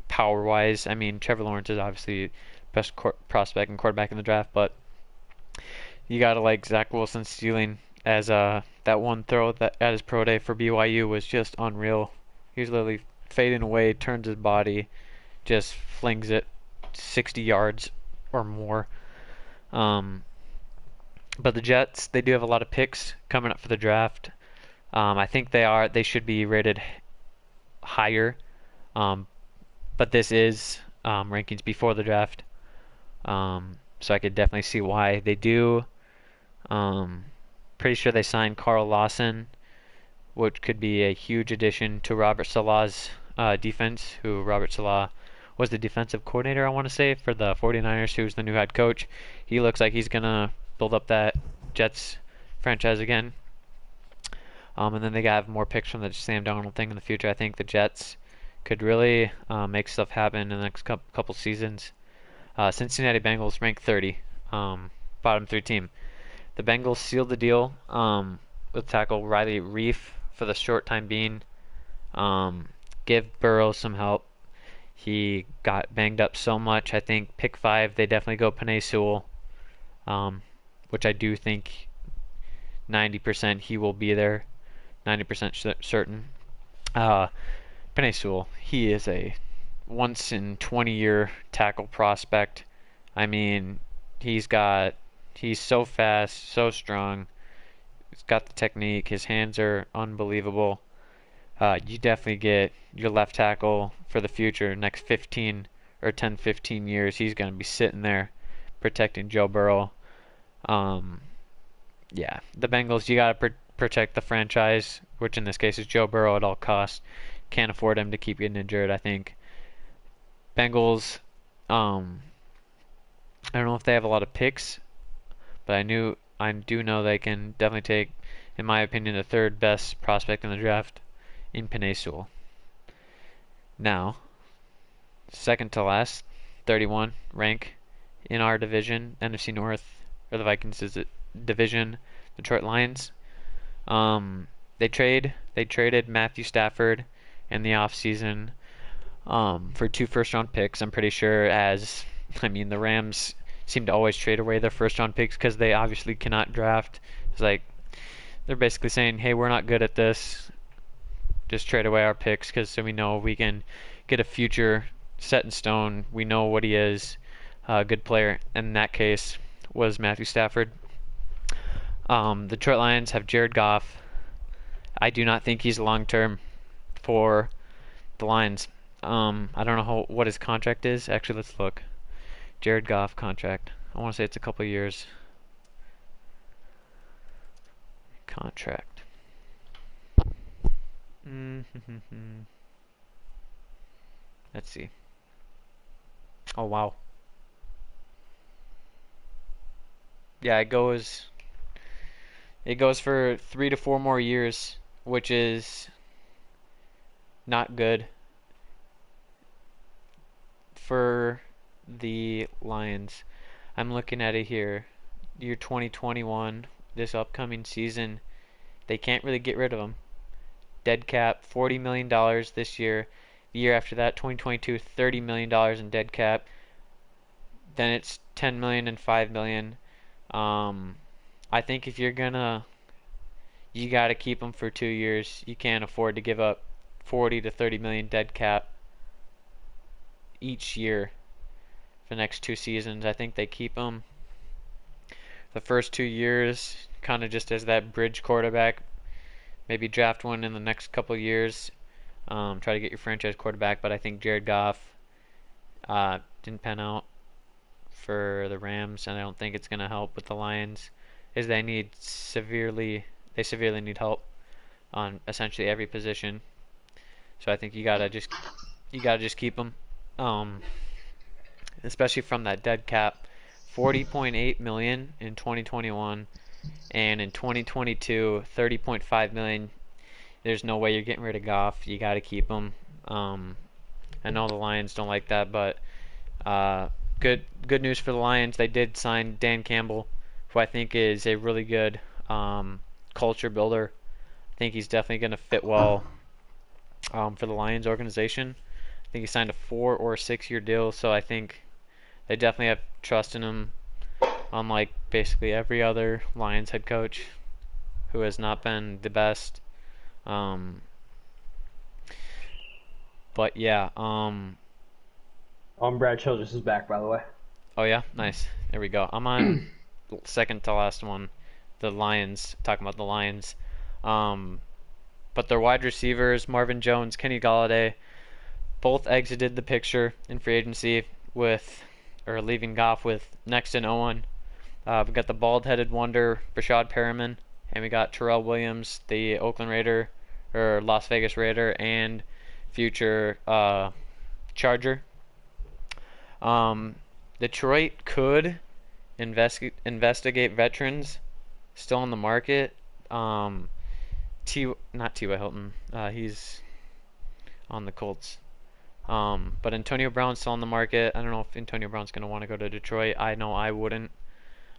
power-wise. I mean, Trevor Lawrence is obviously best prospect and quarterback in the draft, but you gotta like Zach Wilson stealing, as that one throw that at his pro day for BYU was just unreal. He's literally fading away, turns his body, just flings it 60 yards or more. But the Jets, they do have a lot of picks coming up for the draft. I think they should be rated higher. But this is rankings before the draft. So I could definitely see why they do. Pretty sure they signed Carl Lawson, which could be a huge addition to Robert Saleh's defense, who Robert Saleh was the defensive coordinator, I want to say, for the 49ers, who's the new head coach. He looks like he's going to build up that Jets franchise again. And then they got more picks from the Sam Darnold thing in the future. I think the Jets could really make stuff happen in the next couple seasons. Cincinnati Bengals ranked 30, bottom 3 team. The Bengals sealed the deal with tackle Riley Reef for the short time being. Give Burrow some help. He got banged up so much. I think pick 5, they definitely go Penei Sewell, which I do think 90% he will be there. 90% certain. Penei Sewell, he is a once in 20-year tackle prospect. I mean, he's so fast, so strong. He's got the technique. His hands are unbelievable. You definitely get your left tackle for the future. Next 15 or 10, 15 years, he's going to be sitting there protecting Joe Burrow. Yeah, the Bengals, you got to protect the franchise, which in this case is Joe Burrow at all costs. Can't afford him to keep getting injured, I think. Bengals, I don't know if they have a lot of picks, but I do know they can definitely take, in my opinion, the 3rd best prospect in the draft in Penei Sewell. Now, second to last, 31 rank in our division, NFC North, or the Vikings division, Detroit Lions. They traded Matthew Stafford in the offseason for 2 first-round picks. I'm pretty sure the Rams seem to always trade away their first-round picks because they obviously cannot draft. It's like they're basically saying, hey, we're not good at this. Just trade away our picks so we know we can get a future set in stone. We know what he is, a good player. And in that case was Matthew Stafford. The Detroit Lions have Jared Goff. I do not think he's long-term for the Lions. I don't know what his contract is. Actually, let's look. Jared Goff contract. I want to say it's a couple years. Contract. Let's see. Oh, wow. Yeah, it goes for 3 to 4 more years, which is not good for the Lions. I'm looking at it here. Year 2021, this upcoming season, they can't really get rid of him. Dead cap, $40 million this year. The year after that, 2022, $30 million in dead cap. Then it's $10 million and $5 million. I think if you gotta keep him for 2 years. You can't afford to give up 40 to 30 million dead cap each year for the next 2 seasons. I think they keep him the first 2 years kind of just as that bridge quarterback. Maybe draft one in the next couple of years. Try to get your franchise quarterback, but I think Jared Goff didn't pan out for the Rams, and I don't think it's going to help with the Lions. They severely need help on essentially every position. So I think you gotta just keep them, especially from that dead cap, $40.8 million in 2021. And in 2022, $30.5 million. There's no way you're getting rid of Goff. You got to keep him. I know the Lions don't like that, but good news for the Lions. They did sign Dan Campbell, who I think is a really good culture builder. I think he's definitely going to fit well for the Lions organization. I think he signed a 4 or 6 year deal, so I think they definitely have trust in him. Unlike basically every other Lions head coach who has not been the best. But yeah. Brad Childress is back, by the way. Oh yeah, nice. There we go. I'm on second to last one. The Lions, talking about the Lions. But their wide receivers, Marvin Jones, Kenny Golladay, both exited the picture in free agency leaving Goff with next to no one. We got the bald-headed wonder, Brashad Perriman, and we got Terrell Williams, the Las Vegas Raider, and future Charger. Detroit could investigate veterans still on the market. Um, not T.Y. Hilton. He's on the Colts. But Antonio Brown's still on the market. I don't know if Antonio Brown's going to want to go to Detroit. I know I wouldn't.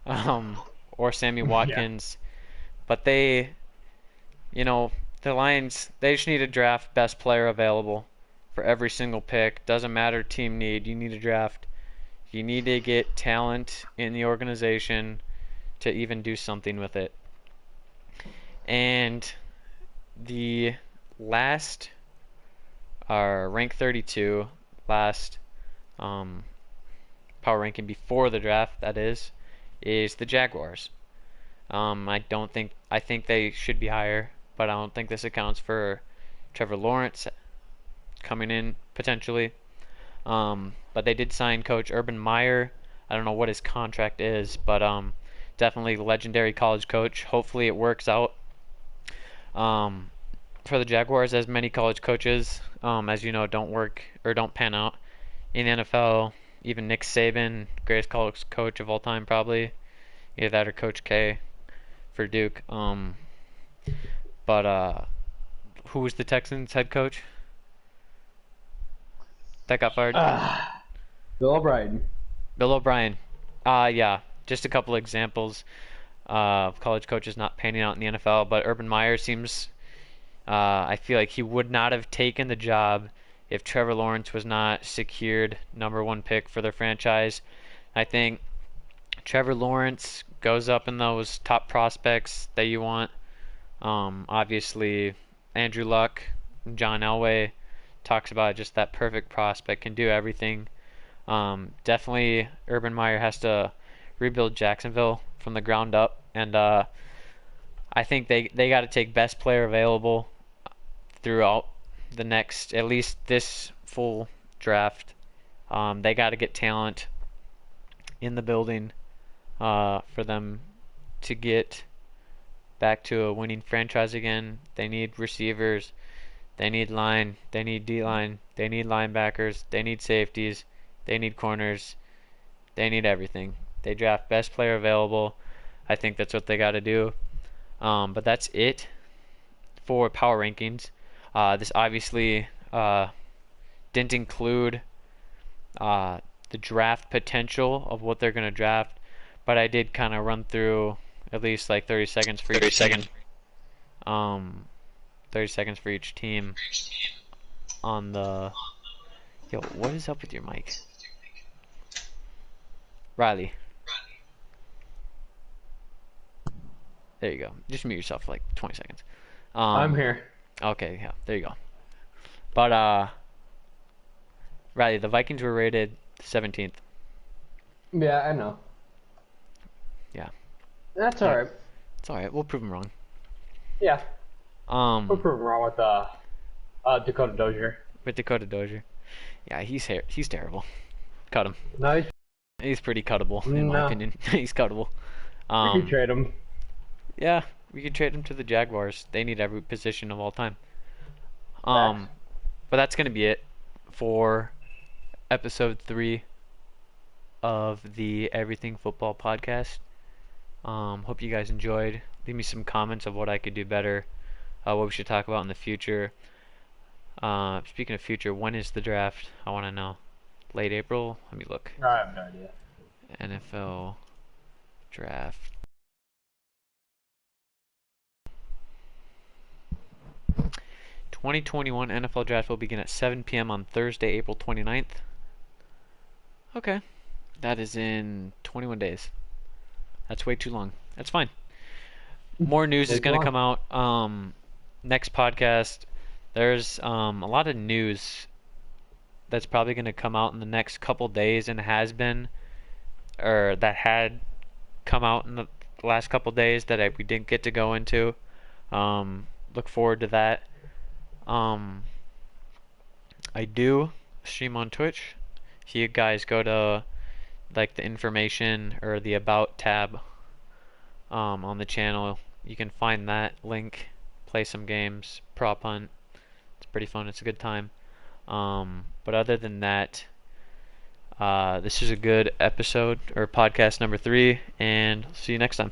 Or Sammy Yeah. Watkins. But they, the Lions, they just need to draft best player available for every single pick. Doesn't matter team need. You need to draft. You need to get talent in the organization to even do something with it. And the last are rank 32, last power ranking before the draft, that is the Jaguars. I think they should be higher, but I don't think this accounts for Trevor Lawrence coming in potentially. But they did sign Coach Urban Meyer. I don't know what his contract is, but definitely legendary college coach. Hopefully it works out. For the Jaguars, as many college coaches, as you know, don't work or don't pan out in the NFL. Even Nick Saban, greatest college coach of all time, probably. Either that or Coach K for Duke. But who was the Texans head coach that got fired? Bill O'Brien. Bill O'Brien. Yeah, just a couple examples of college coaches not panning out in the NFL. But Urban Meyer seems, I feel like he would not have taken the job if Trevor Lawrence was not secured #1 pick for their franchise. I think Trevor Lawrence goes up in those top prospects that you want. Obviously, Andrew Luck, John Elway talks about just that perfect prospect, can do everything. Definitely, Urban Meyer has to rebuild Jacksonville from the ground up, and I think they got to take best player available throughout the next, at least this full draft. They got to get talent in the building for them to get back to a winning franchise again. They need receivers. They need line. They need D-line. They need linebackers. They need safeties. They need corners. They need everything. They draft best player available. I think that's what they got to do. But that's it for power rankings. This obviously didn't include the draft potential of what they're going to draft, but I did kind of run through at least like 30 seconds for each team. 30 seconds for each team on the... Yo, what is up with your mic? Riley. There you go. Just mute yourself for like 20 seconds. I'm here. Okay, yeah, there you go. But, Riley, the Vikings were rated 17th. Yeah, I know. Yeah. That's alright. It's alright. We'll prove them wrong. Yeah. We're proving wrong with Dakota Dozier. With Dakota Dozier. Yeah, he's terrible. Cut him. No, He's pretty cuttable, in my opinion. He's cuttable. we could trade him. Yeah, we could trade him to the Jaguars. They need every position of all time. Facts. But that's gonna be it for episode 3 of the Everything Football podcast. Hope you guys enjoyed. Leave me some comments of what I could do better, what we should talk about in the future. Speaking of future, when is the draft? I want to know. Late April? Let me look. I have no idea. NFL draft. '21 NFL draft will begin at 7 p.m. on Thursday, April 29th. Okay. That is in 21 days. That's way too long. That's fine. More news is going to come out. Next podcast, there's a lot of news that's probably going to come out in the next couple days and has been, or that had come out in the last couple days that we didn't get to go into. Look forward to that. I do stream on Twitch. If you guys go to like the information or the about tab on the channel, you can find that link, play some games, prop hunt. It's pretty fun. It's a good time. But other than that, this is a good episode or podcast number 3, and see you next time.